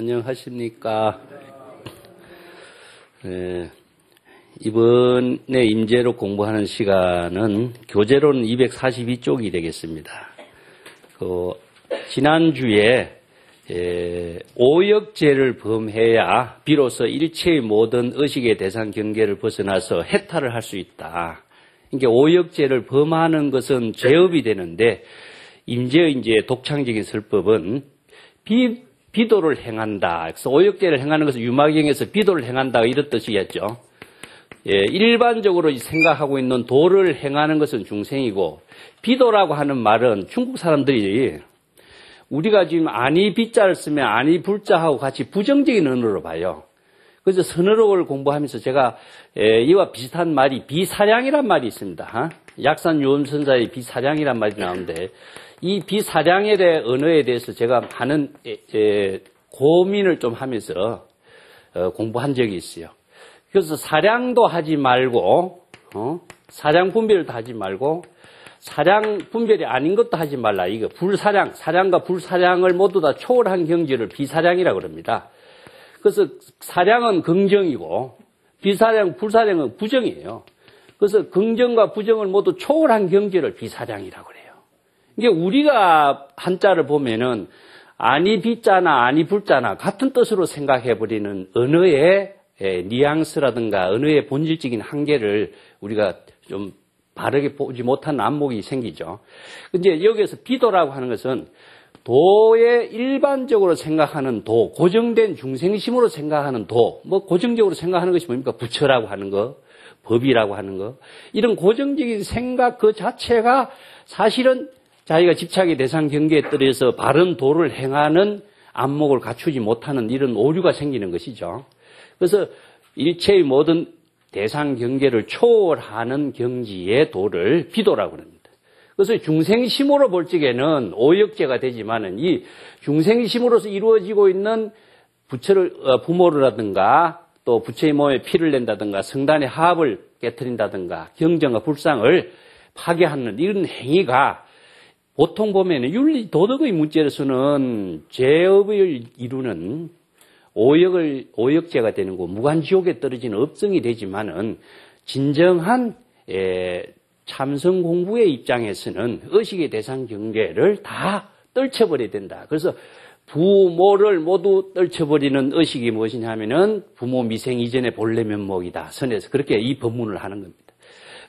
안녕하십니까. 이번에 임제로 공부하는 시간은 교재로는 242쪽이 되겠습니다. 지난주에 오역죄를 범해야 비로소 일체의 모든 의식의 대상 경계를 벗어나서 해탈을 할 수 있다. 그러니까 오역죄를 범하는 것은 죄업이 되는데 임제의 이제 독창적인 설법은 비도를 행한다. 그래서 오역죄를 행하는 것은 유마경에서 비도를 행한다 이런 뜻이겠죠. 일반적으로 생각하고 있는 도를 행하는 것은 중생이고 비도라고 하는 말은 중국 사람들이 우리가 지금 아니 비자를 쓰면 아니 불자하고 같이 부정적인 언어로 봐요. 그래서 선어록을 공부하면서 제가 이와 비슷한 말이 비사량이란 말이 있습니다. 약산 유엄선사의 비사량이란 말이 나오는데 이 비사량에 대해 언어에 대해서 제가 많은 고민을 좀 하면서 공부한 적이 있어요. 그래서 사량도 하지 말고 사량 분별도 하지 말고 사량 분별이 아닌 것도 하지 말라. 이거 불사량, 사량과 불사량을 모두 다 초월한 경지를 비사량이라고 그럽니다. 그래서 사량은 긍정이고 비사량, 불사량은 부정이에요. 그래서 긍정과 부정을 모두 초월한 경지를 비사량이라고 그래요. 이게 우리가 한자를 보면은 아니 비자나 아니 불자나 같은 뜻으로 생각해버리는 언어의 뉘앙스라든가 언어의 본질적인 한계를 우리가 좀 바르게 보지 못한 안목이 생기죠. 근데 여기에서 비도라고 하는 것은 도에 일반적으로 생각하는 도, 고정된 중생심으로 생각하는 도, 뭐 고정적으로 생각하는 것이 뭡니까? 부처라고 하는 거, 법이라고 하는 거. 이런 고정적인 생각 그 자체가 사실은 자기가 집착의 대상 경계에 떨어져서 바른 도를 행하는 안목을 갖추지 못하는 이런 오류가 생기는 것이죠. 그래서 일체의 모든 대상 경계를 초월하는 경지의 도를 비도라고 합니다. 그래서 중생심으로 볼 적에는 오역죄가 되지만은 이 중생심으로서 이루어지고 있는 부모라든가 또 부처의 몸에 피를 낸다든가 성단의 화합을 깨트린다든가 경전과 불상을 파괴하는 이런 행위가 보통 보면은 윤리 도덕의 문제로서는 죄업을 이루는 오역죄가 되는 거 무간지옥에 떨어지는 업성이 되지만은 진정한 참선 공부의 입장에서는 의식의 대상 경계를 다 떨쳐버려야 된다. 그래서 부모를 모두 떨쳐버리는 의식이 무엇이냐 하면은 부모 미생 이전의 본래 면목이다. 선에서 그렇게 이 법문을 하는 겁니다.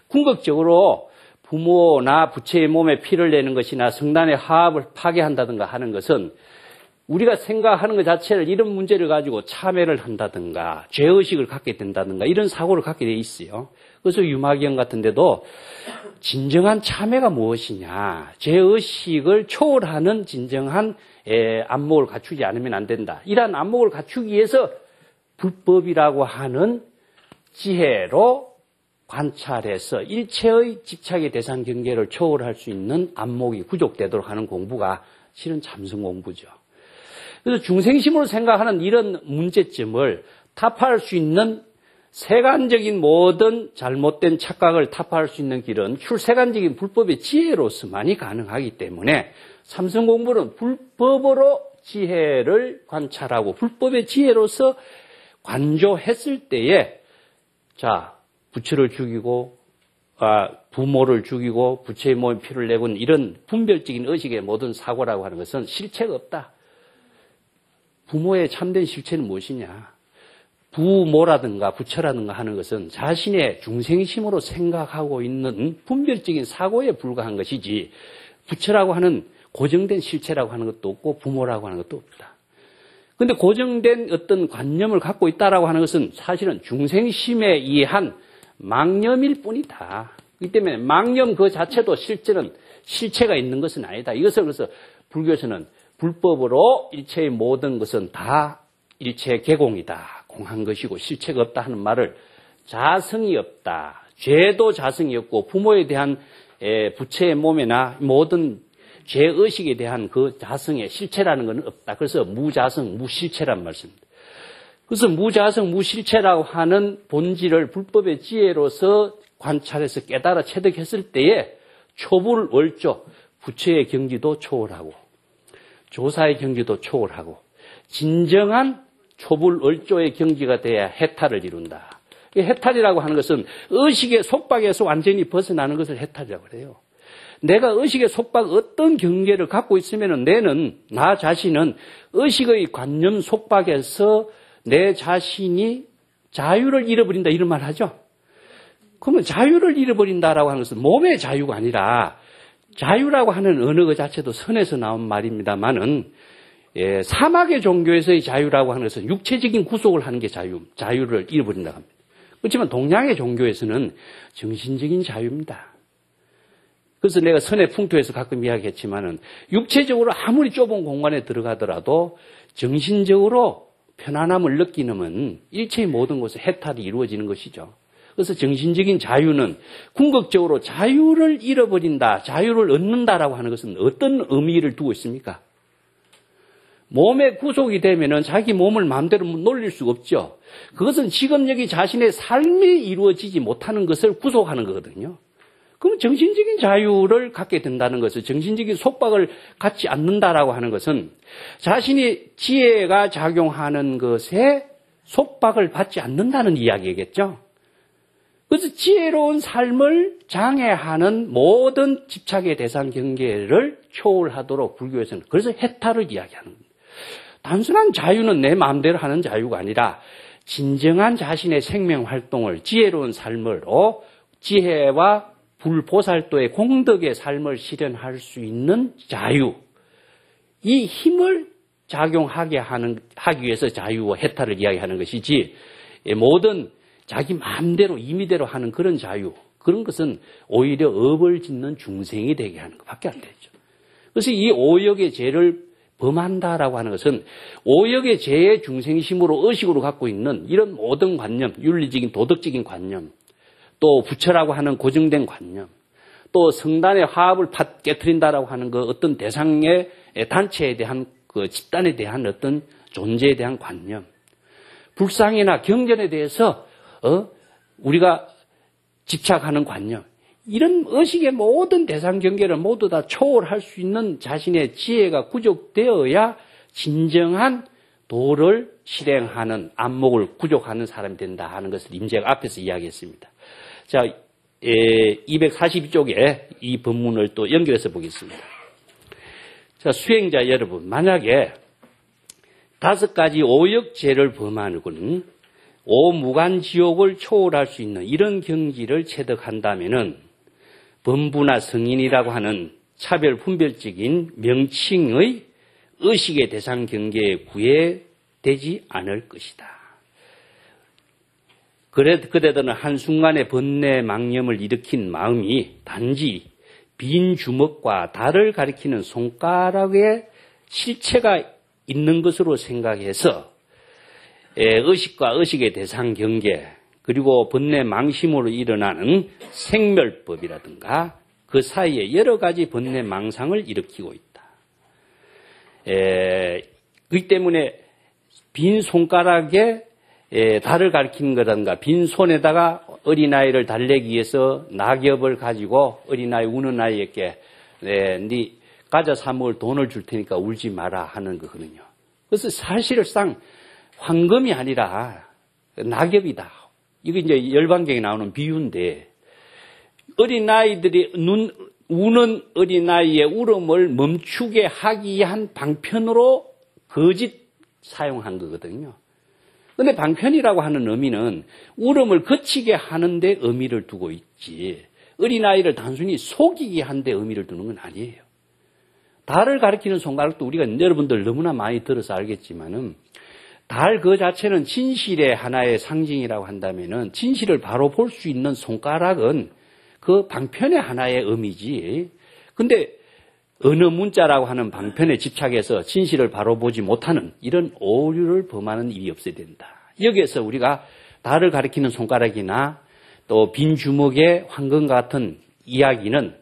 궁극적으로 부모나 부처의 몸에 피를 내는 것이나 성단의 화합을 파괴한다든가 하는 것은 우리가 생각하는 것 자체를 이런 문제를 가지고 참회를 한다든가 죄의식을 갖게 된다든가 이런 사고를 갖게 돼 있어요. 그래서 유마경 같은 데도 진정한 참회가 무엇이냐, 죄의식을 초월하는 진정한 안목을 갖추지 않으면 안 된다. 이러한 안목을 갖추기 위해서 불법이라고 하는 지혜로 관찰해서 일체의 집착의 대상 경계를 초월할 수 있는 안목이 구족되도록 하는 공부가 실은 참선 공부죠. 그래서 중생심으로 생각하는 이런 문제점을 타파할 수 있는 세간적인 모든 잘못된 착각을 타파할 수 있는 길은 출세간적인 불법의 지혜로서만이 가능하기 때문에 참선 공부는 불법으로 지혜를 관찰하고 불법의 지혜로서 관조했을 때에 자 부처를 죽이고 부모를 죽이고 부처의 몸에 피를 내고는 이런 분별적인 의식의 모든 사고라고 하는 것은 실체가 없다. 부모의 참된 실체는 무엇이냐? 부모라든가 부처라든가 하는 것은 자신의 중생심으로 생각하고 있는 분별적인 사고에 불과한 것이지 부처라고 하는 고정된 실체라고 하는 것도 없고 부모라고 하는 것도 없다. 그런데 고정된 어떤 관념을 갖고 있다라고 하는 것은 사실은 중생심에 의한 망념일 뿐이다. 그렇기 때문에 망념 그 자체도 실제는 실체가 있는 것은 아니다. 이것을 그래서 불교에서는 불법으로 일체의 모든 것은 다 일체 개공이다. 공한 것이고 실체가 없다 하는 말을 자성이 없다. 죄도 자성이 없고 부모에 대한 부처의 몸이나 모든 죄의식에 대한 그 자성의 실체라는 것은 없다. 그래서 무자성, 무실체란 말씀입니다. 그래서 무자성, 무실체라고 하는 본질을 불법의 지혜로서 관찰해서 깨달아 체득했을 때에 초불월조, 부처의 경지도 초월하고 조사의 경지도 초월하고 진정한 초불월조의 경지가 돼야 해탈을 이룬다. 해탈이라고 하는 것은 의식의 속박에서 완전히 벗어나는 것을 해탈이라고 그래요. 내가 의식의 속박 어떤 경계를 갖고 있으면 나 자신은 의식의 관념 속박에서 내 자신이 자유를 잃어버린다 이런 말 하죠. 그러면 자유를 잃어버린다라고 하는 것은 몸의 자유가 아니라 자유라고 하는 언어 그 자체도 선에서 나온 말입니다만은 사막의 종교에서의 자유라고 하는 것은 육체적인 구속을 하는 게 자유를 잃어버린다고 합니다. 그렇지만 동양의 종교에서는 정신적인 자유입니다. 그래서 내가 선의 풍토에서 가끔 이야기했지만은 육체적으로 아무리 좁은 공간에 들어가더라도 정신적으로 편안함을 느끼는 일체의 모든 곳에 해탈이 이루어지는 것이죠. 그래서 정신적인 자유는 궁극적으로 자유를 잃어버린다, 자유를 얻는다라고 하는 것은 어떤 의미를 두고 있습니까? 몸에 구속이 되면은 자기 몸을 마음대로 놀릴 수가 없죠. 그것은 지금 여기 자신의 삶이 이루어지지 못하는 것을 구속하는 거거든요. 그럼 정신적인 자유를 갖게 된다는 것은 정신적인 속박을 갖지 않는다라고 하는 것은 자신이 지혜가 작용하는 것에 속박을 받지 않는다는 이야기겠죠. 그래서 지혜로운 삶을 장애하는 모든 집착의 대상 경계를 초월하도록 불교에서는 그래서 해탈을 이야기하는 겁니다. 단순한 자유는 내 마음대로 하는 자유가 아니라 진정한 자신의 생명 활동을 지혜로운 삶으로 지혜와 불보살도의 공덕의 삶을 실현할 수 있는 자유, 이 힘을 작용하게 하기 위해서 자유와 해탈을 이야기하는 것이지 모든 자기 마음대로 임의대로 하는 그런 자유, 그런 것은 오히려 업을 짓는 중생이 되게 하는 것밖에 안 되죠. 그래서 이 오역의 죄를 범한다라고 하는 것은 오역의 죄의 중생심으로 의식으로 갖고 있는 이런 모든 관념, 윤리적인 도덕적인 관념, 또 부처라고 하는 고정된 관념, 또 성단의 화합을 깨트린다라고 하는 그 어떤 대상의 단체에 대한 그 집단에 대한 어떤 존재에 대한 관념, 불상이나 경전에 대해서 우리가 집착하는 관념, 이런 의식의 모든 대상 경계를 모두 다 초월할 수 있는 자신의 지혜가 구족되어야 진정한 도를 실행하는 안목을 구족하는 사람이 된다 하는 것을 임재가 앞에서 이야기했습니다. 자, 242쪽에 이 본문을 또 연결해서 보겠습니다. 자, 수행자 여러분, 만약에 5가지 오역죄를 범하는 오무간지옥을 초월할 수 있는 이런 경지를 체득한다면은 범부나 성인이라고 하는 차별 분별적인 명칭의 의식의 대상 경계에 구애되지 않을 것이다. 그대들은 한순간에 번뇌 망념을 일으킨 마음이 단지 빈 주먹과 달을 가리키는 손가락에 실체가 있는 것으로 생각해서 의식과 의식의 대상 경계, 그리고 번뇌 망심으로 일어나는 생멸법이라든가 그 사이에 여러 가지 번뇌 망상을 일으키고 있다. 그렇기 때문에 빈 손가락에 달을 가리키는 거라든가 빈 손에다가 어린아이를 달래기 위해서 낙엽을 가지고 어린아이 우는 아이에게 네 과자 사 먹을 돈을 줄 테니까 울지 마라 하는 거거든요. 그래서 사실상 황금이 아니라 낙엽이다. 이거 이제 열반경에 나오는 비유인데 어린아이들이 우는 어린아이의 울음을 멈추게 하기 위한 방편으로 거짓 사용한 거거든요. 그런데 방편이라고 하는 의미는 울음을 그치게 하는데 의미를 두고 있지 어린아이를 단순히 속이게 하는데 의미를 두는 건 아니에요. 달을 가리키는 손가락도 우리가 여러분들 너무나 많이 들어서 알겠지만은 달 그 자체는 진실의 하나의 상징이라고 한다면은 진실을 바로 볼 수 있는 손가락은 그 방편의 하나의 의미지. 근데 어느 문자라고 하는 방편에 집착해서 진실을 바로 보지 못하는 이런 오류를 범하는 일이 없어야 된다. 여기에서 우리가 달을 가리키는 손가락이나 또 빈 주먹의 황금 같은 이야기는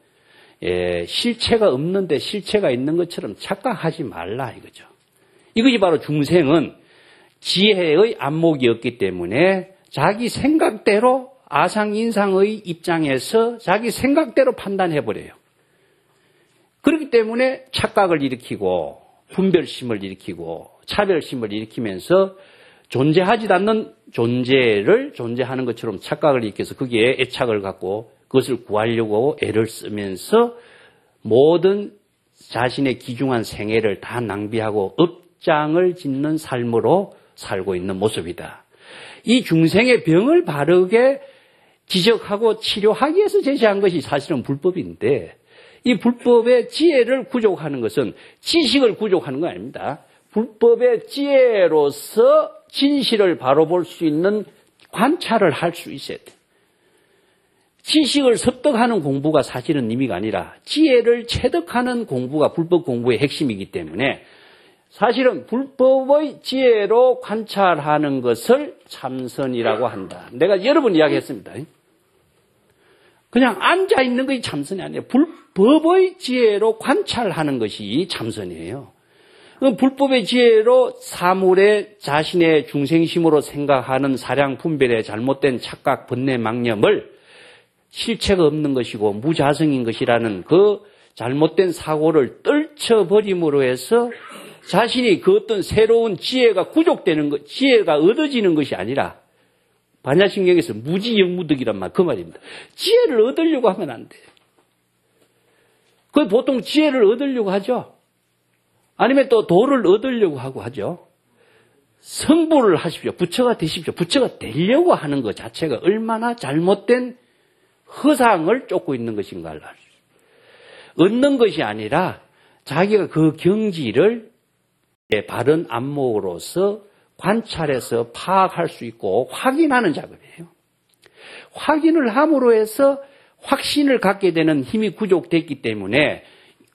실체가 없는데 실체가 있는 것처럼 착각하지 말라 이거죠. 이것이 바로 중생은 지혜의 안목이었기 때문에 자기 생각대로 아상인상의 입장에서 자기 생각대로 판단해버려요. 그렇기 때문에 착각을 일으키고 분별심을 일으키고 차별심을 일으키면서 존재하지 않는 존재를 존재하는 것처럼 착각을 일으켜서 거기에 애착을 갖고 그것을 구하려고 애를 쓰면서 모든 자신의 귀중한 생애를 다 낭비하고 업장을 짓는 삶으로 살고 있는 모습이다. 이 중생의 병을 바르게 지적하고 치료하기 위해서 제시한 것이 사실은 불법인데 이 불법의 지혜를 구족하는 것은 지식을 구족하는 건 아닙니다. 불법의 지혜로서 진실을 바로 볼 수 있는 관찰을 할 수 있어야 돼요. 지식을 습득하는 공부가 사실은 의미가 아니라 지혜를 체득하는 공부가 불법 공부의 핵심이기 때문에 사실은 불법의 지혜로 관찰하는 것을 참선이라고 한다. 내가 여러 번 이야기했습니다. 그냥 앉아있는 것이 참선이 아니에요. 불법의 지혜로 관찰하는 것이 참선이에요. 불법의 지혜로 사물에 자신의 중생심으로 생각하는 사량 분별의 잘못된 착각, 번뇌, 망념을 실체가 없는 것이고 무자성인 것이라는 그 잘못된 사고를 떨쳐버림으로 해서 자신이 그 어떤 새로운 지혜가 구족되는 것, 지혜가 얻어지는 것이 아니라 반야심경에서 무지영무득이란 말, 그 말입니다. 지혜를 얻으려고 하면 안 돼요. 그 보통 지혜를 얻으려고 하죠. 아니면 또 도를 얻으려고 하고 하죠. 성불을 하십시오. 부처가 되십시오. 부처가 되려고 하는 것 자체가 얼마나 잘못된 허상을 쫓고 있는 것인가를 알 수 있어요. 얻는 것이 아니라 자기가 그 경지를 바른 안목으로서 관찰해서 파악할 수 있고 확인하는 작업이에요. 확인을 함으로 해서 확신을 갖게 되는 힘이 구족됐기 때문에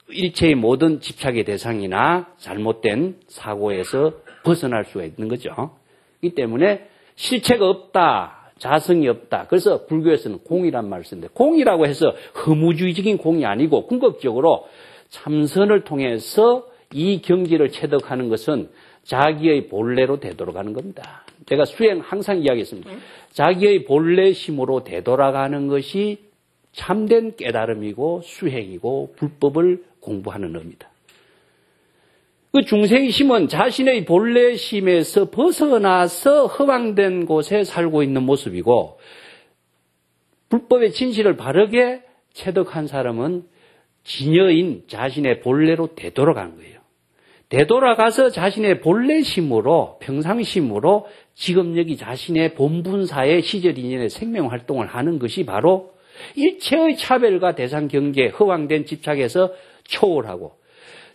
일체의 모든 집착의 대상이나 잘못된 사고에서 벗어날 수가 있는 거죠. 이 때문에 실체가 없다, 자성이 없다. 그래서 불교에서는 공이란 말을 쓰는데 공이라고 해서 허무주의적인 공이 아니고 궁극적으로 참선을 통해서 이 경지를 체득하는 것은 자기의 본래로 되돌아가는 겁니다. 제가 수행 항상 이야기했습니다. 자기의 본래심으로 되돌아가는 것이 참된 깨달음이고 수행이고 불법을 공부하는 의미다. 그 중생심은 자신의 본래심에서 벗어나서 허황된 곳에 살고 있는 모습이고 불법의 진실을 바르게 체득한 사람은 진여인 자신의 본래로 되돌아가는 거예요. 되돌아가서 자신의 본래심으로 평상심으로 지금 여기 자신의 본분사의 시절 인연의 생명활동을 하는 것이 바로 일체의 차별과 대상 경계 허황된 집착에서 초월하고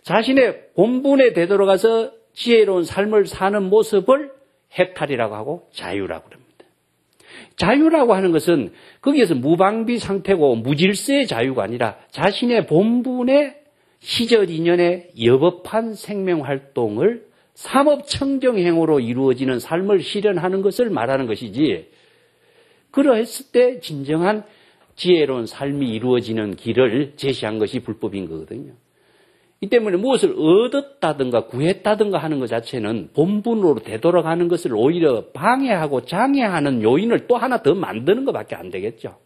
자신의 본분에 되돌아가서 지혜로운 삶을 사는 모습을 해탈이라고 하고 자유라고 합니다. 자유라고 하는 것은 거기에서 무방비 상태고 무질서의 자유가 아니라 자신의 본분의 시절 인연의 여법한 생명활동을 삼업청정행으로 이루어지는 삶을 실현하는 것을 말하는 것이지 그러했을 때 진정한 지혜로운 삶이 이루어지는 길을 제시한 것이 불법인 거거든요. 이 때문에 무엇을 얻었다든가 구했다든가 하는 것 자체는 본분으로 되돌아가는 것을 오히려 방해하고 장애하는 요인을 또 하나 더 만드는 것밖에 안 되겠죠.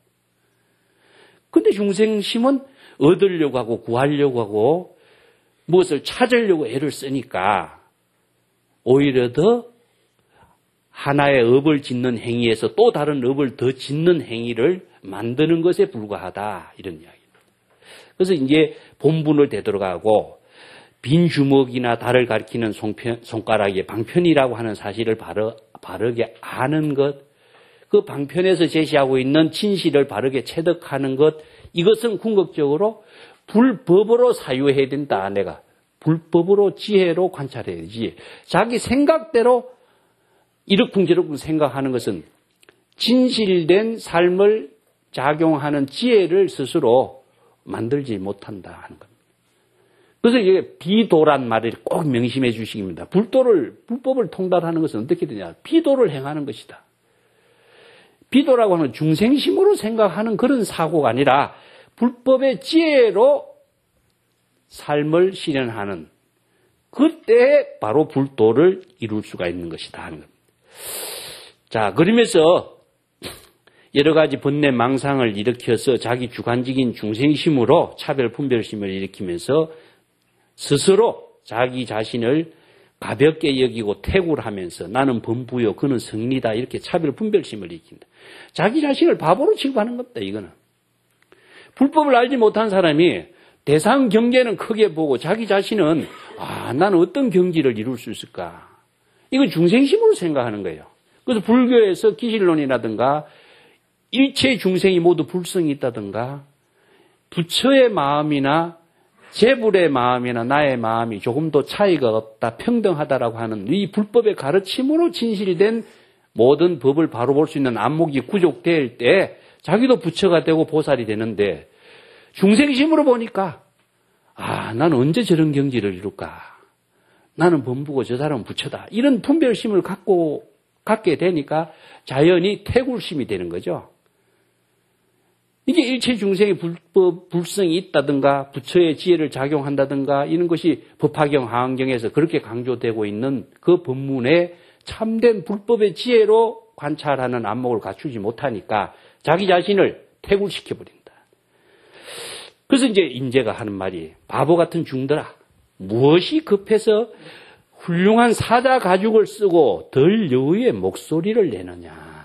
근데 중생심은 얻으려고 하고 구하려고 하고 무엇을 찾으려고 애를 쓰니까 오히려 더 하나의 업을 짓는 행위에서 또 다른 업을 더 짓는 행위를 만드는 것에 불과하다 이런 이야기입니다. 그래서 이제 본분을 되돌아가고 빈 주먹이나 달을 가리키는 손가락의 방편이라고 하는 사실을 바르게 아는 것, 그 방편에서 제시하고 있는 진실을 바르게 체득하는 것, 이것은 궁극적으로 불법으로 사유해야 된다. 내가 불법으로 지혜로 관찰해야지. 자기 생각대로 이러쿵저러쿵 생각하는 것은 진실된 삶을 작용하는 지혜를 스스로 만들지 못한다 하는 겁니다. 그래서 이게 비도란 말을 꼭 명심해 주시기입니다. 불법을 통달하는 것은 어떻게 되냐? 비도를 행하는 것이다. 비도라고 하는 중생심으로 생각하는 그런 사고가 아니라 불법의 지혜로 삶을 실현하는 그때 바로 불도를 이룰 수가 있는 것이다 하는 겁니다. 자, 그러면서 여러 가지 번뇌 망상을 일으켜서 자기 주관적인 중생심으로 차별 분별심을 일으키면서 스스로 자기 자신을 가볍게 여기고 태굴하면서 나는 범부요, 그는 성리다 이렇게 차별 분별심을 일으킨다. 자기 자신을 바보로 취급하는 겁니다. 이거는. 불법을 알지 못한 사람이 대상 경계는 크게 보고 자기 자신은 나는 어떤 경지를 이룰 수 있을까? 이거 중생심으로 생각하는 거예요. 그래서 불교에서 기실론이라든가 일체 중생이 모두 불성이 있다든가 부처의 마음이나 재불의 마음이나 나의 마음이 조금도 차이가 없다, 평등하다라고 하는 이 불법의 가르침으로 진실된 모든 법을 바로 볼 수 있는 안목이 구족될 때 자기도 부처가 되고 보살이 되는데 중생심으로 보니까 나는 언제 저런 경지를 이룰까? 나는 범부고 저 사람은 부처다. 이런 분별심을 갖게 되니까 자연히 태굴심이 되는 거죠. 이게 일체 중생의 불성이 있다든가 부처의 지혜를 작용한다든가 이런 것이 법화경, 하안경에서 그렇게 강조되고 있는 그 법문에 참된 불법의 지혜로 관찰하는 안목을 갖추지 못하니까 자기 자신을 태굴시켜버린다. 그래서 이제 인재가 하는 말이 바보 같은 중들아 무엇이 급해서 훌륭한 사자 가죽을 쓰고 덜 여우의 목소리를 내느냐.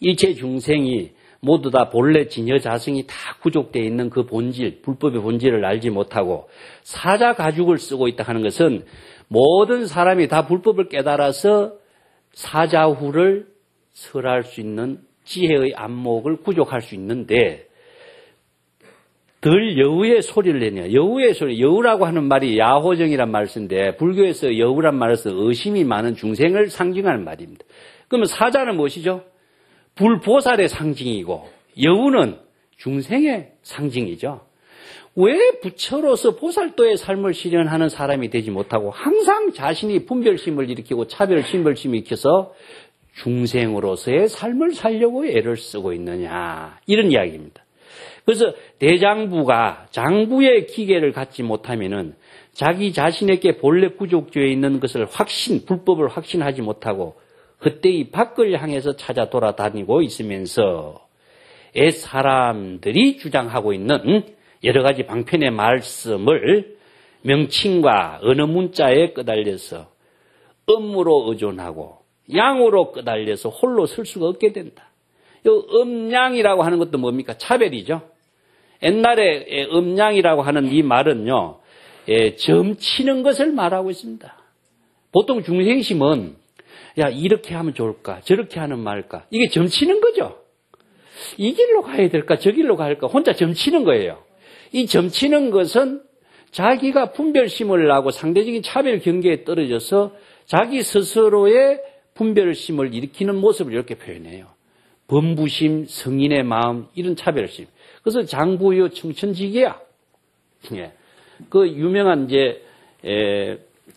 일체 중생이 모두 다 본래 진여 자성이 다 구족되어 있는 그 본질, 불법의 본질을 알지 못하고 사자 가죽을 쓰고 있다 하는 것은 모든 사람이 다 불법을 깨달아서 사자후를 설할 수 있는 지혜의 안목을 구족할 수 있는데 덜 여우의 소리를 내냐. 여우의 소리, 여우라고 하는 말이 야호정이란 말씀인데 불교에서 여우란 말에서 의심이 많은 중생을 상징하는 말입니다. 그러면 사자는 무엇이죠? 불보살의 상징이고 여우는 중생의 상징이죠. 왜 부처로서 보살도의 삶을 실현하는 사람이 되지 못하고 항상 자신이 분별심을 일으키고 차별심별심을 일으켜서 중생으로서의 삶을 살려고 애를 쓰고 있느냐. 이런 이야기입니다. 그래서 대장부가 장부의 기계를 갖지 못하면은 자기 자신에게 본래 구족되어 있는 것을 불법을 확신하지 못하고 그때의 밖을 향해서 찾아 돌아다니고 있으면서 옛 사람들이 주장하고 있는 여러 가지 방편의 말씀을 명칭과 언어 문자에 끄달려서 음으로 의존하고 양으로 끄달려서 홀로 설 수가 없게 된다. 이 음양이라고 하는 것도 뭡니까? 차별이죠. 옛날에 음양이라고 하는 이 말은요, 점치는 것을 말하고 있습니다. 보통 중생심은 야, 이렇게 하면 좋을까? 저렇게 하면 말까? 이게 점치는 거죠. 이 길로 가야 될까? 저 길로 가야 될까? 혼자 점치는 거예요. 이 점치는 것은 자기가 분별심을 하고 상대적인 차별 경계에 떨어져서 자기 스스로의 분별심을 일으키는 모습을 이렇게 표현해요. 범부심, 성인의 마음, 이런 차별심. 그래서 장부요, 청천지계야. 예. 그 유명한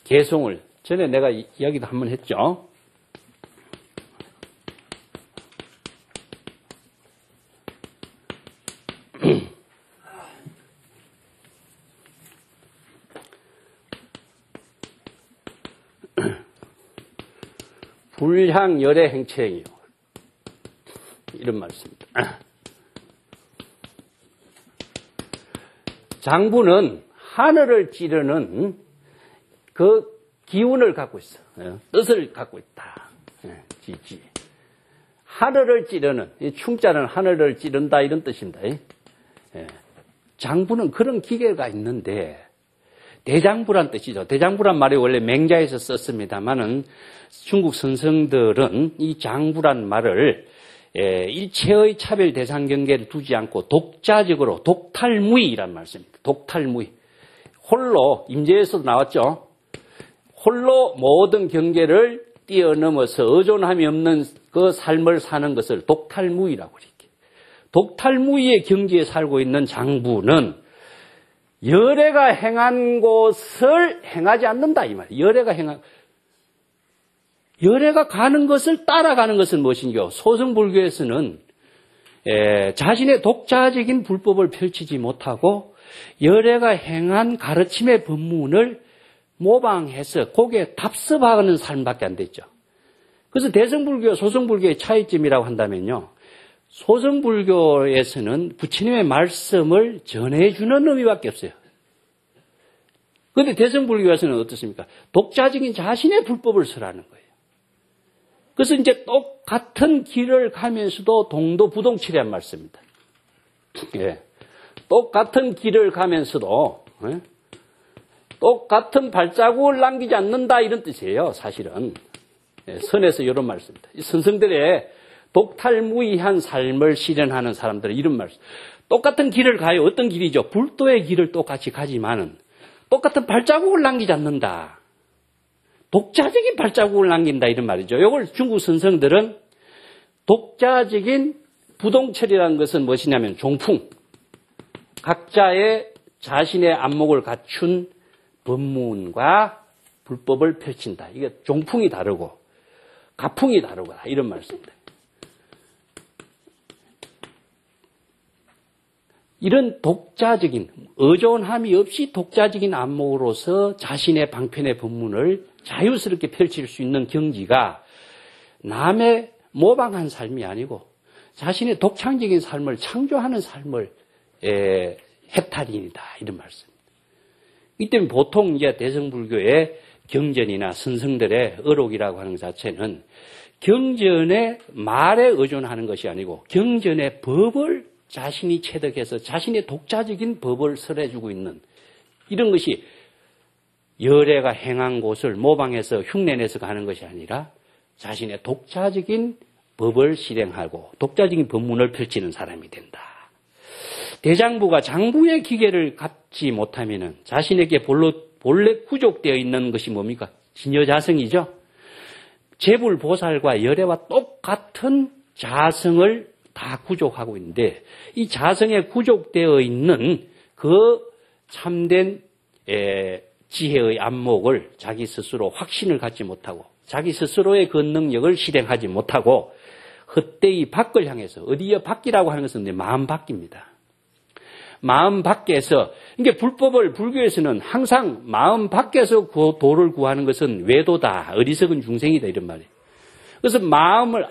개송을 전에 내가 이야기도 한번 했죠. 불향 열의 행체행이요. 이런 말씀입니다. 장부는 하늘을 찌르는 그 기운을 갖고 있어. 뜻을 갖고 있다. 지지. 하늘을 찌르는, 충자는 하늘을 찌른다 이런 뜻입니다. 장부는 그런 기계가 있는데 대장부란 뜻이죠. 대장부란 말이 원래 맹자에서 썼습니다만은 중국 선성들은 이 장부란 말을 일체의 차별 대상 경계를 두지 않고 독자적으로 독탈무이란 말씀입니다. 독탈무이. 홀로 임재에서도 나왔죠. 홀로 모든 경계를 뛰어넘어서 의존함이 없는 그 삶을 사는 것을 독탈무이라고 이렇게. 독탈무이의 경지에 살고 있는 장부는 열애가 행한 곳을 행하지 않는다 이 말이에요. 열애가 가는 것을 따라가는 것은 무엇인가? 소승불교에서는 자신의 독자적인 불법을 펼치지 못하고 열애가 행한 가르침의 법문을 모방해서 거기에 답습하는 삶밖에 안 됐죠. 그래서 대승불교, 소승불교의 차이점이라고 한다면요. 소승불교에서는 부처님의 말씀을 전해주는 의미밖에 없어요. 그런데 대승불교에서는 어떻습니까? 독자적인 자신의 불법을 설하는 거예요. 그래서 이제 똑같은 길을 가면서도 동도부동치라는 말씀입니다. 예. 똑같은 길을 가면서도 똑같은 발자국을 남기지 않는다 이런 뜻이에요. 사실은. 예, 선에서 이런 말씀입니다. 선성들의 독탈무이한 삶을 실현하는 사람들은 이런 말씀. 똑같은 길을 가요. 어떤 길이죠? 불도의 길을 똑같이 가지만은 똑같은 발자국을 남기지 않는다. 독자적인 발자국을 남긴다 이런 말이죠. 이걸 중국 선성들은 독자적인 부동철이라는 것은 무엇이냐면 종풍. 각자의 자신의 안목을 갖춘 법문과 불법을 펼친다. 이게 종풍이 다르고 가풍이 다르다 이런 말씀입니다. 이런 독자적인 의존함이 없이 독자적인 안목으로서 자신의 방편의 법문을 자유스럽게 펼칠 수 있는 경지가 남의 모방한 삶이 아니고 자신의 독창적인 삶을 창조하는 삶을 해탈인이다 이런 말씀입니다. 이 때문에 보통 이제 대승불교의 경전이나 선성들의 어록이라고 하는 것 자체는 경전의 말에 의존하는 것이 아니고 경전의 법을 자신이 체득해서 자신의 독자적인 법을 설해주고 있는 이런 것이 열애가 행한 곳을 모방해서 흉내내서 가는 것이 아니라 자신의 독자적인 법을 실행하고 독자적인 법문을 펼치는 사람이 된다. 대장부가 장부의 기계를 갖지 못하면은 자신에게 본래 구족되어 있는 것이 뭡니까? 진여자성이죠. 재불보살과 열애와 똑같은 자성을 다 구족하고 있는데 이 자성에 구족되어 있는 그 참된 지혜의 안목을 자기 스스로 확신을 갖지 못하고 자기 스스로의 그 능력을 실행하지 못하고 헛되이 밖을 향해서 어디에 밖이라고 하는 것은 마음 밖입니다. 마음 밖에서 이게 불법을 불교에서는 항상 마음 밖에서 도를 구하는 것은 외도다 어리석은 중생이다 이런 말이에요. 그래서 마음을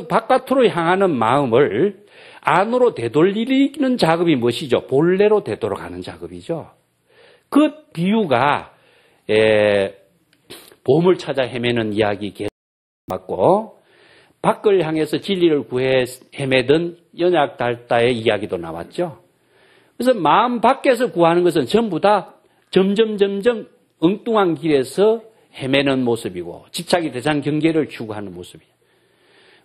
바깥으로 향하는 마음을 안으로 되돌리는 작업이 무엇이죠? 본래로 되돌아가는 작업이죠. 그 비유가 보물 찾아 헤매는 이야기 계속 맞고 밖을 향해서 진리를 구해 헤매던 연약달다의 이야기도 나왔죠. 그래서 마음 밖에서 구하는 것은 전부 다 점점 엉뚱한 길에서 헤매는 모습이고 집착의 대상 경계를 추구하는 모습이에요.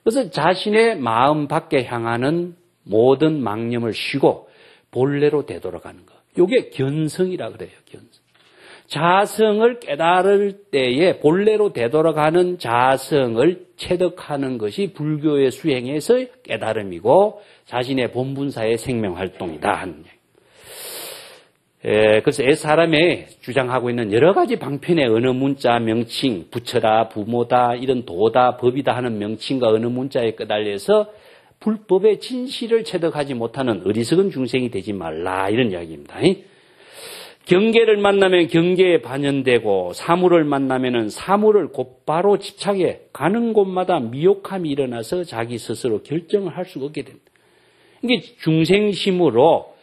그래서 자신의 마음 밖에 향하는 모든 망념을 쉬고 본래로 되돌아가는 것. 이게 견성이라 그래요. 견성. 자성을 깨달을 때에 본래로 되돌아가는 자성을 체득하는 것이 불교의 수행에서 깨달음이고 자신의 본분사의 생명활동이다 하는 얘기. 그래서 사람이 주장하고 있는 여러 가지 방편의 어느 문자 명칭, 부처다, 부모다, 이런 도다, 법이다 하는 명칭과 어느 문자에 끄달려서 불법의 진실을 체득하지 못하는 어리석은 중생이 되지 말라 이런 이야기입니다. 경계를 만나면 경계에 반연되고 사물을 만나면 사물을 곧바로 집착해 가는 곳마다 미혹함이 일어나서 자기 스스로 결정을 할 수가 없게 됩니다. 이게 중생심으로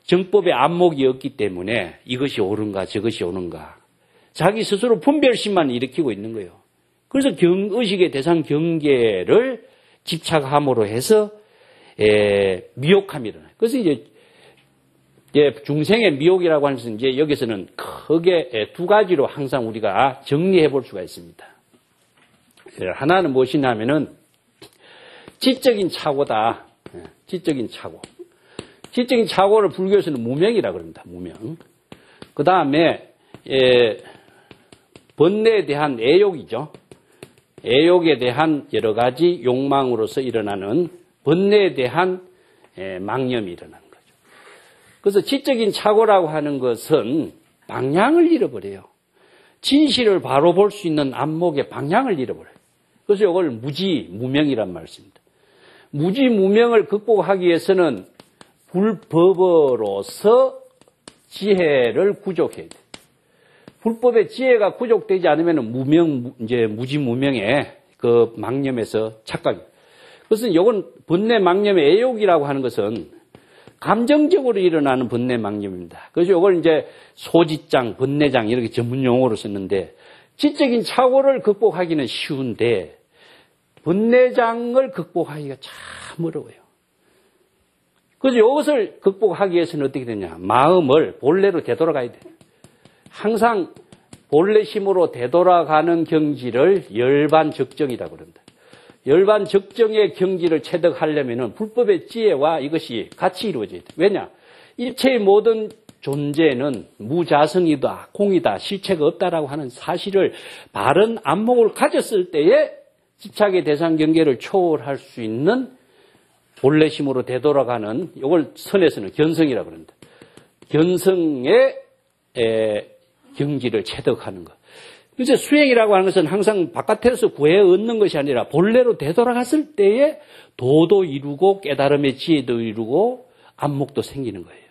정법의 안목이 없기 때문에 이것이 옳은가 저것이 옳은가 자기 스스로 분별심만 일으키고 있는 거예요. 그래서 의식의 대상 경계를 집착함으로 해서 미혹함이 일어나요. 그래서 이제 중생의 미혹이라고 하는 것은 이제 여기서는 크게 두 가지로 항상 우리가 정리해 볼 수가 있습니다. 하나는 무엇이냐면은 지적인 착오다. 지적인 착오. 지적인 착오를 불교에서는 무명이라고 그럽니다. 무명. 그 다음에 번뇌에 대한 애욕이죠. 애욕에 대한 여러 가지 욕망으로서 일어나는 번뇌에 대한 망념이 일어나는 거죠. 그래서 지적인 착오라고 하는 것은 방향을 잃어버려요. 진실을 바로 볼 수 있는 안목의 방향을 잃어버려요. 그래서 이걸 무지무명이란 말씀입니다. 무지무명을 극복하기 위해서는 불법으로서 지혜를 구족해야 돼. 불법의 지혜가 구족되지 않으면 무지무명의 그 망념에서 착각이. 그래서 이건 번뇌 망념의 애욕이라고 하는 것은 감정적으로 일어나는 번뇌망념입니다. 그래서 이걸 이제 소지장, 번뇌장 이렇게 전문 용어로 쓰는데 지적인 착오를 극복하기는 쉬운데 번뇌장을 극복하기가 참 어려워요. 그래서 이것을 극복하기 위해서는 어떻게 되냐? 마음을 본래로 되돌아가야 돼요. 항상 본래심으로 되돌아가는 경지를 열반적정이라고 그런다. 열반적정의 경지를 체득하려면 불법의 지혜와 이것이 같이 이루어져야 돼요. 왜냐? 일체의 모든 존재는 무자성이다, 공이다, 실체가 없다라고 하는 사실을 바른 안목을 가졌을 때에 집착의 대상 경계를 초월할 수 있는 본래심으로 되돌아가는 이걸 선에서는 견성이라고 그런다. 견성의 경지를 체득하는 것. 그래서 수행이라고 하는 것은 항상 바깥에서 구해 얻는 것이 아니라 본래로 되돌아갔을 때에 도도 이루고 깨달음의 지혜도 이루고 안목도 생기는 거예요.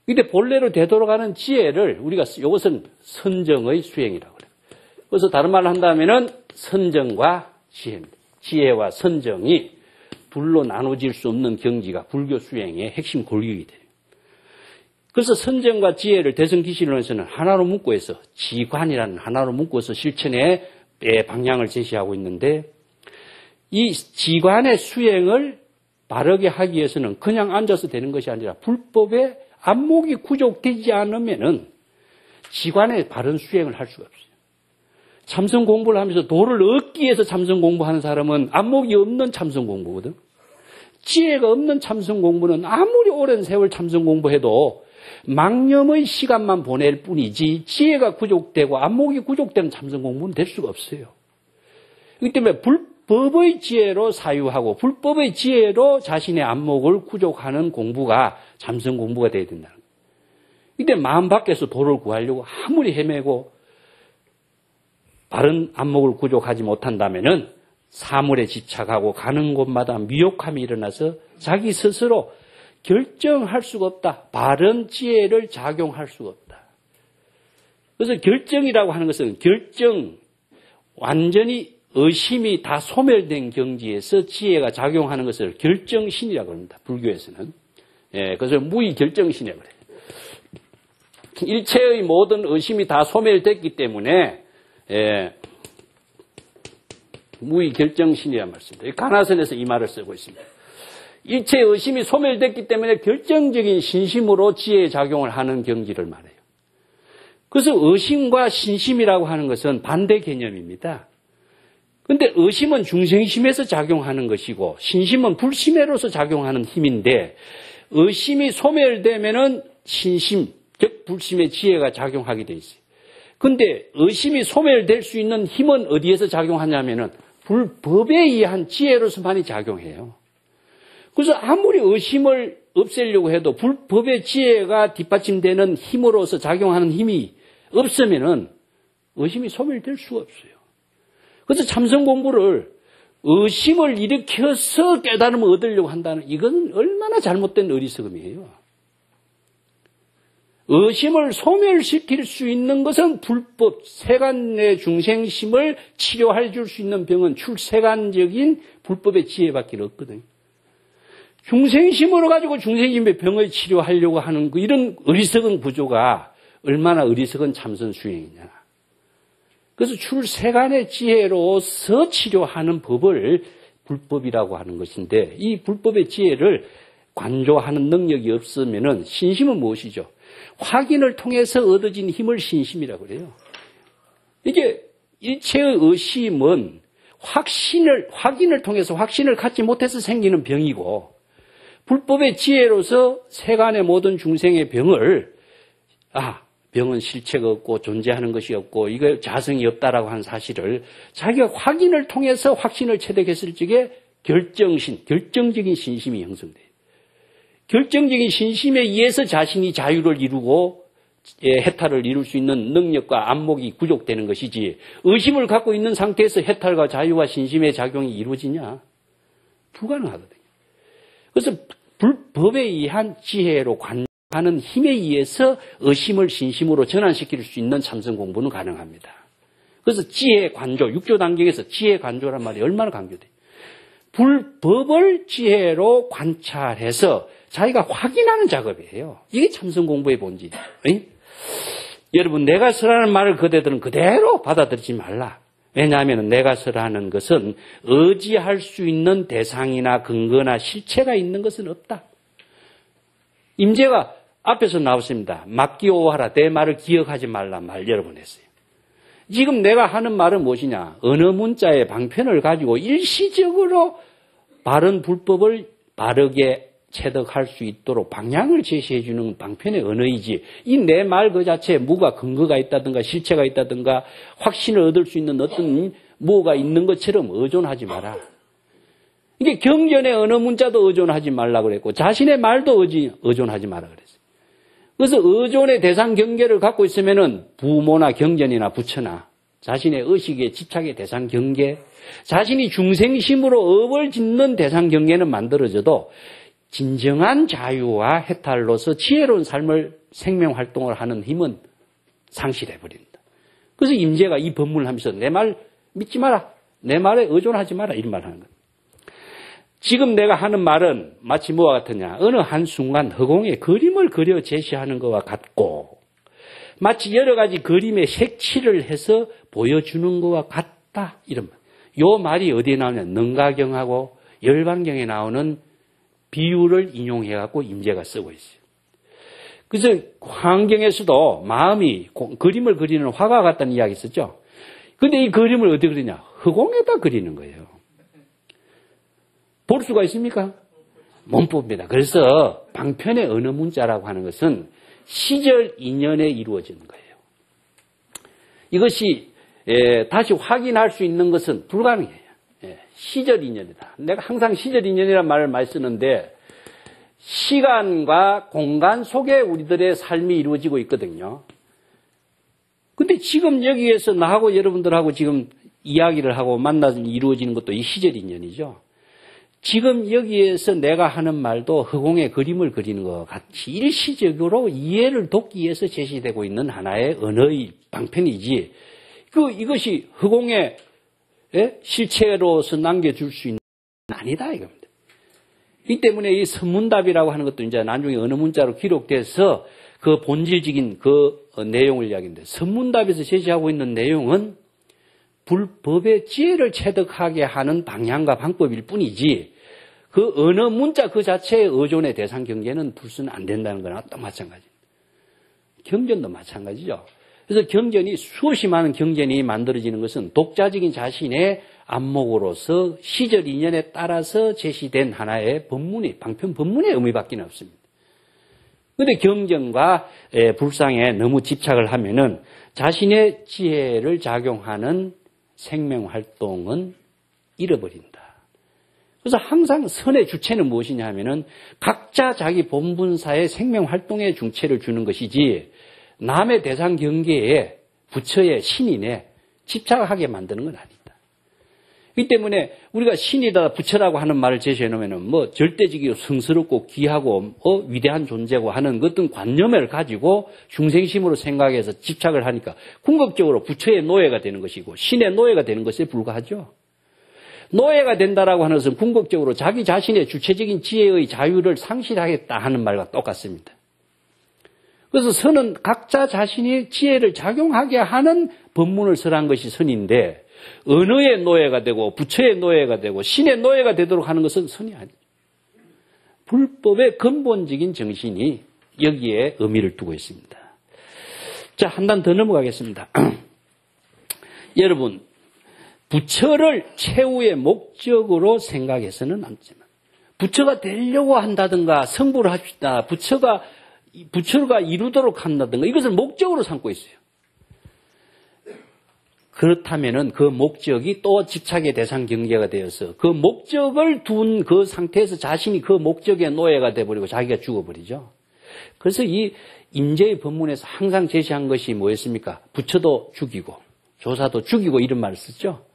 그런데 본래로 되돌아가는 지혜를 우리가 이것은 선정의 수행이라고 그래요. 그래서 다른 말로 한다면은 선정과 지혜입니다. 지혜와 선정이 둘로 나눠질 수 없는 경지가 불교 수행의 핵심 골격이 돼요. 그래서 선정과 지혜를 대승기실론에서는 하나로 묶어서 지관이라는 하나로 묶어서 실천의 방향을 제시하고 있는데 이 지관의 수행을 바르게 하기 위해서는 그냥 앉아서 되는 것이 아니라 불법의 안목이 구족되지 않으면은 지관의 바른 수행을 할 수가 없어요. 참선 공부를 하면서 도를 얻기 위해서 참선 공부하는 사람은 안목이 없는 참선 공부거든. 지혜가 없는 참선 공부는 아무리 오랜 세월 참선 공부해도 망념의 시간만 보낼 뿐이지 지혜가 구족되고 안목이 구족된 참선 공부는 될 수가 없어요. 그렇기 때문에 불법의 지혜로 사유하고 불법의 지혜로 자신의 안목을 구족하는 공부가 참선 공부가 되어야 된다는 거예요. 이때 마음 밖에서 도를 구하려고 아무리 헤매고 바른 안목을 구족하지 못한다면은 사물에 집착하고 가는 곳마다 미혹함이 일어나서 자기 스스로 결정할 수가 없다. 바른 지혜를 작용할 수가 없다. 그래서 결정이라고 하는 것은 완전히 의심이 다 소멸된 경지에서 지혜가 작용하는 것을 결정신이라고 합니다. 불교에서는. 그래서 무의결정신이라고 그래요. 일체의 모든 의심이 다 소멸됐기 때문에 무의결정신이란 말씀입니다. 가나선에서 이 말을 쓰고 있습니다. 일체의 의심이 소멸됐기 때문에 결정적인 신심으로 지혜의 작용을 하는 경지를 말해요. 그래서 의심과 신심이라고 하는 것은 반대 개념입니다. 그런데 의심은 중생심에서 작용하는 것이고 신심은 불심에로서 작용하는 힘인데 의심이 소멸되면은 신심, 즉 불심의 지혜가 작용하게 돼 있어요. 그런데 의심이 소멸될 수 있는 힘은 어디에서 작용하냐면은 불법에 의한 지혜로서만이 작용해요. 그래서 아무리 의심을 없애려고 해도 불법의 지혜가 뒷받침되는 힘으로서 작용하는 힘이 없으면은 의심이 소멸될 수가 없어요. 그래서 참선 공부를 의심을 일으켜서 깨달음을 얻으려고 한다는 이건 얼마나 잘못된 어리석음이에요. 의심을 소멸시킬 수 있는 것은 불법, 세간의 중생심을 치료해 줄 수 있는 병은 출세간적인 불법의 지혜밖에 없거든요. 중생심으로 가지고 중생심의 병을 치료하려고 하는 이런 어리석은 구조가 얼마나 어리석은 참선 수행이냐. 그래서 출세간의 지혜로서 치료하는 법을 불법이라고 하는 것인데 이 불법의 지혜를 관조하는 능력이 없으면은 신심은 무엇이죠? 확인을 통해서 얻어진 힘을 신심이라고 그래요. 이게 일체의 의심은 확인을 통해서 확신을 갖지 못해서 생기는 병이고 불법의 지혜로서 세간의 모든 중생의 병을 병은 실체가 없고 존재하는 것이 없고 이거 자성이 없다라고 하는 사실을 자기가 확인을 통해서 확신을 체득했을 적에 결정적인 신심이 형성돼요. 결정적인 신심에 의해서 자신이 자유를 이루고 해탈을 이룰 수 있는 능력과 안목이 구족되는 것이지 의심을 갖고 있는 상태에서 해탈과 자유와 신심의 작용이 이루어지냐? 불가능하거든요. 그래서 불법에 의한 지혜로 관하는 힘에 의해서 의심을 신심으로 전환시킬 수 있는 참선 공부는 가능합니다. 그래서 지혜 관조, 육조 단계에서 지혜 관조란 말이 얼마나 강조돼요. 불법을 지혜로 관찰해서 자기가 확인하는 작업이에요. 이게 참선 공부의 본질이에요. 여러분, 내가 서라는 말을 그대들은 그대로 받아들이지 말라. 왜냐하면 내가 서라는 것은 의지할 수 있는 대상이나 근거나 실체가 있는 것은 없다. 임재가 앞에서 나왔습니다. 막기오하라. 내 말을 기억하지 말라 말 여러 번 했어요. 지금 내가 하는 말은 무엇이냐? 어느 문자의 방편을 가지고 일시적으로 바른 불법을 바르게 체득할 수 있도록 방향을 제시해 주는 방편의 언어이지, 이 내 말 그 자체에 뭐가 근거가 있다든가 실체가 있다든가 확신을 얻을 수 있는 어떤 뭐가 있는 것처럼 의존하지 마라. 이게 경전의 어느 문자도 의존하지 말라고 그랬고 자신의 말도 의존하지 마라 그랬어요. 그래서 의존의 대상 경계를 갖고 있으면은 부모나 경전이나 부처나 자신의 의식의 집착의 대상 경계, 자신이 중생심으로 업을 짓는 대상 경계는 만들어져도 진정한 자유와 해탈로서 지혜로운 삶을 생명활동을 하는 힘은 상실해버린다. 그래서 임재가 이 법문을 하면서 내 말 믿지 마라. 내 말에 의존하지 마라. 이런 말을 하는 거예요. 지금 내가 하는 말은 마치 뭐와 같으냐. 어느 한순간 허공에 그림을 그려 제시하는 것과 같고 마치 여러 가지 그림의 색칠을 해서 보여주는 것과 같다. 이런 말. 요 말이 어디에 나오냐. 능가경하고 열반경에 나오는 비유를 인용해갖고 임재가 쓰고 있어요. 그래서 환경에서도 마음이 그림을 그리는 화가 같다는 이야기 있었죠. 그런데 이 그림을 어디 그리냐? 허공에다 그리는 거예요. 볼 수가 있습니까? 못 봅니다. 그래서 방편의 어느 문자라고 하는 것은 시절 인연에 이루어지는 거예요. 이것이 다시 확인할 수 있는 것은 불가능해요. 시절 인연이다. 내가 항상 시절 인연이라는 말을 많이 쓰는데 시간과 공간 속에 우리들의 삶이 이루어지고 있거든요. 근데 지금 여기에서 나하고 여러분들하고 지금 이야기를 하고 만나서 이루어지는 것도 이 시절 인연이죠. 지금 여기에서 내가 하는 말도 허공에 그림을 그리는 것과 같이 일시적으로 이해를 돕기 위해서 제시되고 있는 하나의 언어의 방편이지 이것이 허공에 실체로서 남겨줄 수 있는 건 아니다 이겁니다. 이 때문에 이 선문답이라고 하는 것도 이제 나중에 어느 문자로 기록돼서 그 본질적인 그 내용을 이야기합니다. 선문답에서 제시하고 있는 내용은 불법의 지혜를 체득하게 하는 방향과 방법일 뿐이지 그 어느 문자 그 자체의 의존의 대상 경계는 불순 안 된다는 거나 또 마찬가지입니다. 경전도 마찬가지죠. 그래서 경전이 수없이 많은 경전이 만들어지는 것은 독자적인 자신의 안목으로서 시절 인연에 따라서 제시된 하나의 법문이 방편 법문의 의미밖에 없습니다. 그런데 경전과 불상에 너무 집착을 하면은 자신의 지혜를 작용하는 생명활동은 잃어버린다. 그래서 항상 선의 주체는 무엇이냐 하면은 각자 자기 본분사의 생명활동의 중체를 주는 것이지 남의 대상 경계에 부처의 신인에 집착하게 만드는 건 아니다. 이 때문에 우리가 신이다 부처라고 하는 말을 제시해 놓으면은 뭐 절대적이고 성스럽고 귀하고 위대한 존재고 하는 어떤 관념을 가지고 중생심으로 생각해서 집착을 하니까 궁극적으로 부처의 노예가 되는 것이고 신의 노예가 되는 것에 불과하죠. 노예가 된다라고 하는 것은 궁극적으로 자기 자신의 주체적인 지혜의 자유를 상실하겠다 하는 말과 똑같습니다. 그래서 선은 각자 자신이 지혜를 작용하게 하는 법문을 설한 것이 선인데 언어의 노예가 되고 부처의 노예가 되고 신의 노예가 되도록 하는 것은 선이 아니에요. 불법의 근본적인 정신이 여기에 의미를 두고 있습니다. 자, 한 단 더 넘어가겠습니다. 여러분, 부처를 최후의 목적으로 생각해서는 않지만 부처가 되려고 한다든가 성불을 합시다. 부처가 이루도록 한다든가 이것을 목적으로 삼고 있어요. 그렇다면은 그 목적이 또 집착의 대상 경계가 되어서 그 목적을 둔 그 상태에서 자신이 그 목적의 노예가 돼버리고 자기가 죽어버리죠. 그래서 이 임재의 법문에서 항상 제시한 것이 뭐였습니까? 부처도 죽이고 조사도 죽이고 이런 말을 쓰죠.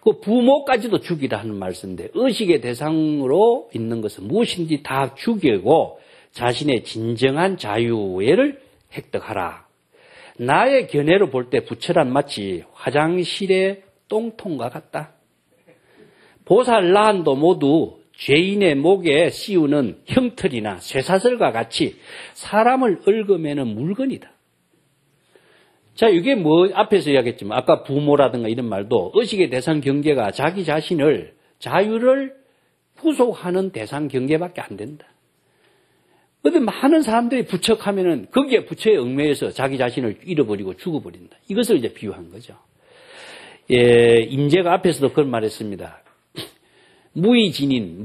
그 부모까지도 죽이라 하는 말을 쓰는데 의식의 대상으로 있는 것은 무엇인지 다 죽이고 자신의 진정한 자유를 획득하라. 나의 견해로 볼 때 부처란 마치 화장실의 똥통과 같다. 보살라한도 모두 죄인의 목에 씌우는 형틀이나 쇠사슬과 같이 사람을 얽어매는 물건이다. 자, 이게 앞에서 이야기했지만 아까 부모라든가 이런 말도 의식의 대상 경계가 자기 자신을 자유를 구속하는 대상 경계밖에 안 된다. 그런데 많은 사람들이 부척하면은 거기에 부처에 얽매여서 자기 자신을 잃어버리고 죽어버린다. 이것을 이제 비유한 거죠. 임재가 앞에서도 그런 말했습니다. 무의진인,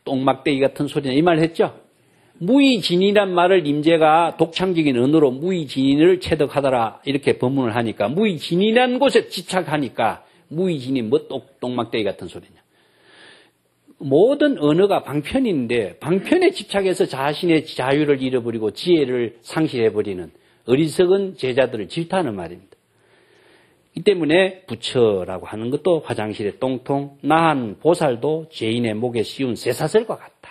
똥막대기 같은 소리나 이 말 했죠? 무의진이란 말을 임재가 독창적인 언어로 무의진을 체득하더라 이렇게 법문을 하니까 무의진이라는 곳에 집착하니까 무의진이 똥막대기 같은 소리냐. 모든 언어가 방편인데 방편에 집착해서 자신의 자유를 잃어버리고 지혜를 상실해버리는 어리석은 제자들을 질타하는 말입니다. 이 때문에 부처라고 하는 것도 화장실의 똥통, 나한 보살도 죄인의 목에 씌운 쇠사슬과 같다.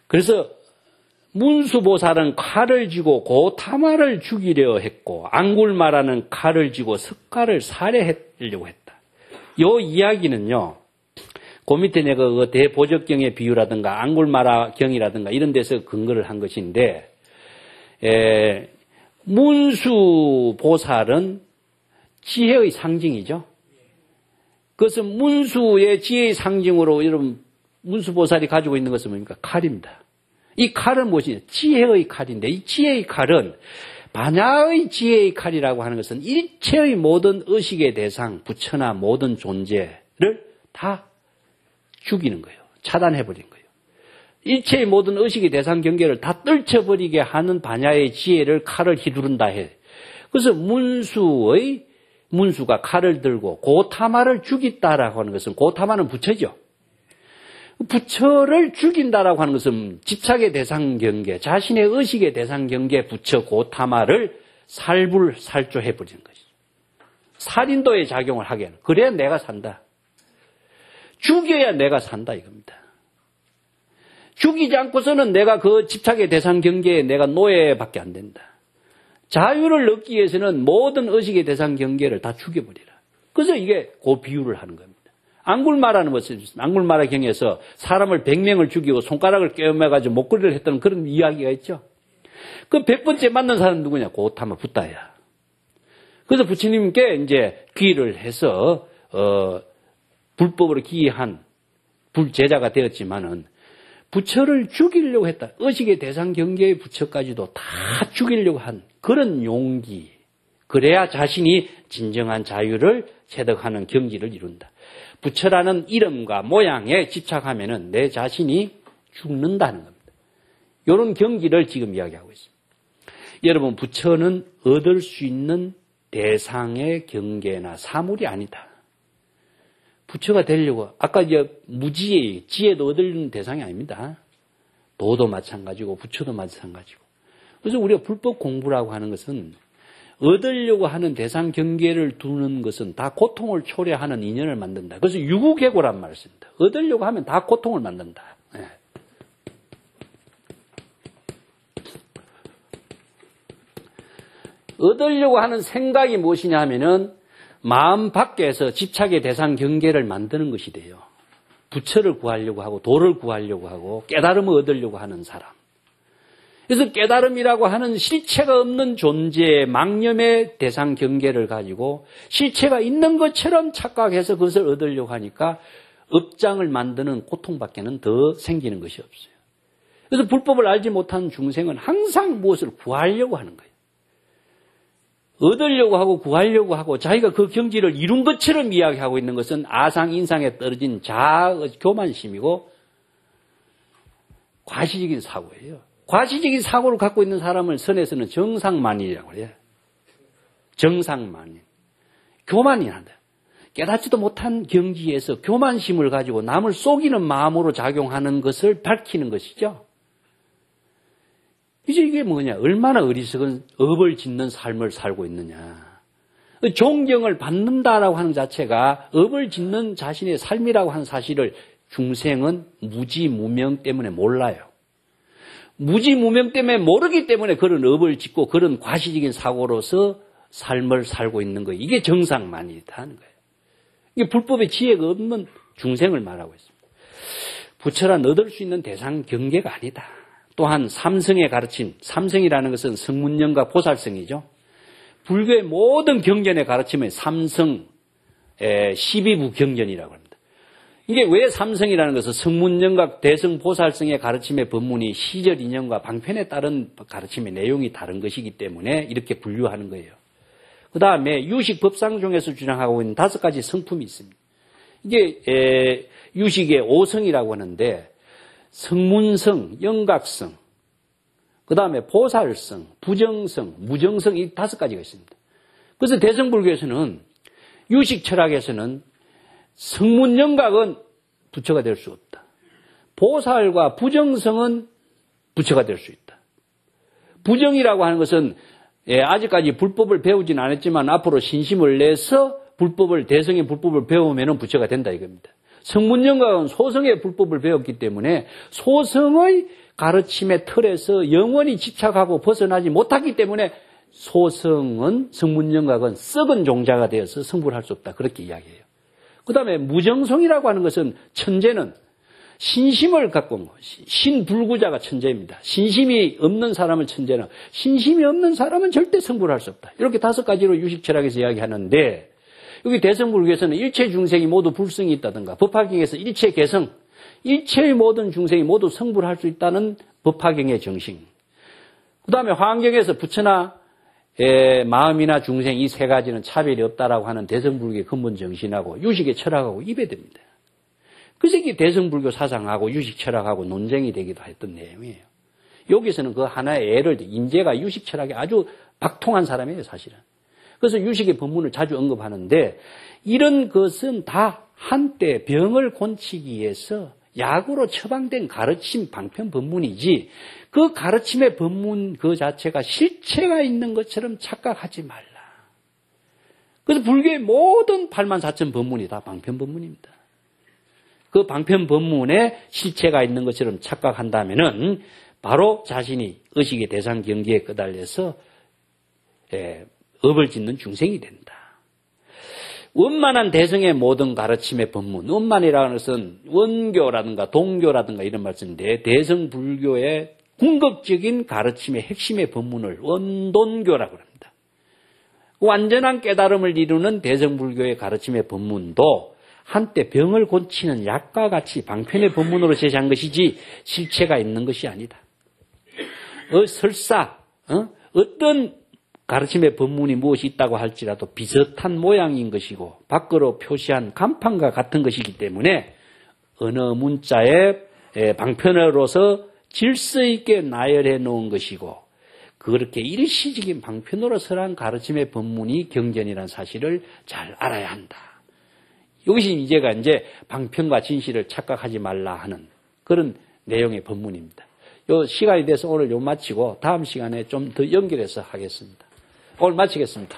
그래서 문수보살은 칼을 쥐고 고타마를 죽이려 했고 앙굴마라는 칼을 쥐고 석가를 살해하려고 했다. 이 이야기는요. 그 밑에 내가 그 대보적경의 비유라든가 앙굴마라 경이라든가 이런 데서 근거를 한 것인데 문수보살은 지혜의 상징이죠. 그것은 문수의 지혜의 상징으로 여러분 문수보살이 가지고 있는 것은 뭡니까? 칼입니다. 이 칼은 무엇이냐? 지혜의 칼인데 이 지혜의 칼은 반야의 지혜의 칼이라고 하는 것은 일체의 모든 의식의 대상, 부처나 모든 존재를 다 죽이는 거예요. 차단해버리는 거예요. 일체의 모든 의식의 대상 경계를 다 떨쳐버리게 하는 반야의 지혜를 칼을 휘두른다 해. 그래서 문수가 칼을 들고 고타마를 죽였다라고 하는 것은 고타마는 부처죠. 부처를 죽인다라고 하는 것은 집착의 대상 경계, 자신의 의식의 대상 경계 부처 고타마를 살조해버리는 것이죠. 살인도의 작용을 하게 하는. 그래야 내가 산다. 죽여야 내가 산다 이겁니다. 죽이지 않고서는 내가 그 집착의 대상 경계에 내가 노예밖에 안 된다. 자유를 얻기 위해서는 모든 의식의 대상 경계를 다 죽여버리라. 그래서 이게 그 비유를 하는 겁니다. 앙굴마라는 것은 앙굴마라 경에서 사람을 100명을 죽이고 손가락을 꿰매가지고 목걸이를 했던 그런 이야기가 있죠. 그 100번째 만난 사람은 누구냐? 고타마 붓다야. 그래서 부처님께 이제 귀의를 해서 불법으로 기이한 불제자가 되었지만은 부처를 죽이려고 했다. 의식의 대상 경계의 부처까지도 다 죽이려고 한 그런 용기. 그래야 자신이 진정한 자유를 체득하는 경지를 이룬다. 부처라는 이름과 모양에 집착하면은 내 자신이 죽는다는 겁니다. 이런 경지를 지금 이야기하고 있습니다. 여러분, 부처는 얻을 수 있는 대상의 경계나 사물이 아니다. 부처가 되려고, 아까 이제 무지의, 지혜도 얻을 대상이 아닙니다. 도도 마찬가지고, 부처도 마찬가지고. 그래서 우리가 불법 공부라고 하는 것은 얻으려고 하는 대상 경계를 두는 것은 다 고통을 초래하는 인연을 만든다. 그래서 유구계고란 말을 씁니다. 얻으려고 하면 다 고통을 만든다. 네. 얻으려고 하는 생각이 무엇이냐 하면은 마음 밖에서 집착의 대상 경계를 만드는 것이 돼요. 부처를 구하려고 하고 도를 구하려고 하고 깨달음을 얻으려고 하는 사람. 그래서 깨달음이라고 하는 실체가 없는 존재의 망념의 대상 경계를 가지고 실체가 있는 것처럼 착각해서 그것을 얻으려고 하니까 업장을 만드는 고통밖에는 더 생기는 것이 없어요. 그래서 불법을 알지 못한 중생은 항상 무엇을 구하려고 하는 거예요. 얻으려고 하고 구하려고 하고 자기가 그 경지를 이룬 것처럼 이야기하고 있는 것은 아상인상에 떨어진 자아의 교만심이고 과시적인 사고예요. 과시적인 사고를 갖고 있는 사람을 선에서는 정상만인이라고 해요. 정상만인. 교만이란다. 깨닫지도 못한 경지에서 교만심을 가지고 남을 속이는 마음으로 작용하는 것을 밝히는 것이죠. 이제 이게 뭐냐? 얼마나 어리석은 업을 짓는 삶을 살고 있느냐. 존경을 받는다라고 하는 자체가 업을 짓는 자신의 삶이라고 하는 사실을 중생은 무지무명 때문에 몰라요. 무지무명 때문에 모르기 때문에 그런 업을 짓고 그런 과시적인 사고로서 삶을 살고 있는 거예요. 이게 정상만이다 하는 거예요. 이게 불법의 지혜가 없는 중생을 말하고 있습니다. 부처란 얻을 수 있는 대상 경계가 아니다. 또한 삼성의 가르침, 삼성이라는 것은 성문영각 보살성이죠. 불교의 모든 경전의 가르침은 삼성 12부 경전이라고 합니다. 이게 왜 삼성이라는 것은 성문영각 대성보살성의 가르침의 법문이 시절 인연과 방편에 따른 가르침의 내용이 다른 것이기 때문에 이렇게 분류하는 거예요. 그 다음에 유식법상 중에서 주장하고 있는 5가지 성품이 있습니다. 이게 유식의 5성이라고 하는데 성문성, 영각성, 그 다음에 보살성, 부정성, 무정성 이 5가지가 있습니다. 그래서 대성불교에서는 유식 철학에서는 성문영각은 부처가 될 수 없다. 보살과 부정성은 부처가 될 수 있다. 부정이라고 하는 것은 아직까지 불법을 배우진 않았지만 앞으로 신심을 내서 대성의 불법을 배우면 부처가 된다 이겁니다. 성문영각은 소성의 불법을 배웠기 때문에 소성의 가르침의 틀에서 영원히 집착하고 벗어나지 못하기 때문에 성문영각은 썩은 종자가 되어서 성불할 수 없다. 그렇게 이야기해요. 그 다음에 무정성이라고 하는 것은 천재는 신심을 갖고 온 것. 신불구자가 천재입니다. 신심이 없는 사람은 천재는, 신심이 없는 사람은 절대 성불할 수 없다. 이렇게 5가지로 유식철학에서 이야기하는데 여기 대성불교에서는 일체 중생이 모두 불성이 있다든가 법화경에서 일체 개성, 일체의 모든 중생이 모두 성불할 수 있다는 법화경의 정신. 그 다음에 화엄경에서 부처나 마음이나 중생 이 3가지는 차별이 없다라고 하는 대성불교의 근본 정신하고 유식의 철학하고 입에됩니다. 그래서 이게 대성불교 사상하고 유식 철학하고 논쟁이 되기도 했던 내용이에요. 여기서는 그 하나의 예를 들어 인재가 유식 철학에 아주 박통한 사람이에요, 사실은. 그래서 유식의 법문을 자주 언급하는데 이런 것은 다 한때 병을 고치기 위해서 약으로 처방된 가르침 방편 법문이지 그 가르침의 법문 그 자체가 실체가 있는 것처럼 착각하지 말라. 그래서 불교의 모든 84,000 법문이 다 방편 법문입니다. 그 방편 법문에 실체가 있는 것처럼 착각한다면은 바로 자신이 의식의 대상 경계에 끄달려서 업을 짓는 중생이 된다. 원만한 대성의 모든 가르침의 법문, 원만이라는 것은 원교라든가 동교라든가 이런 말씀인데 대성불교의 궁극적인 가르침의 핵심의 법문을 원돈교라고 합니다. 완전한 깨달음을 이루는 대성불교의 가르침의 법문도 한때 병을 고치는 약과 같이 방편의 법문으로 제시한 것이지 실체가 있는 것이 아니다. 설사 어떤 가르침의 법문이 무엇이 있다고 할지라도 비슷한 모양인 것이고 밖으로 표시한 간판과 같은 것이기 때문에 어느 문자의 방편으로서 질서 있게 나열해 놓은 것이고 그렇게 일시적인 방편으로 설한 가르침의 법문이 경전이라는 사실을 잘 알아야 한다. 이것이 이제 방편과 진실을 착각하지 말라 하는 그런 내용의 법문입니다. 요 시간이 돼서 오늘 요 마치고 다음 시간에 좀 더 연결해서 하겠습니다. 오늘 마치겠습니다.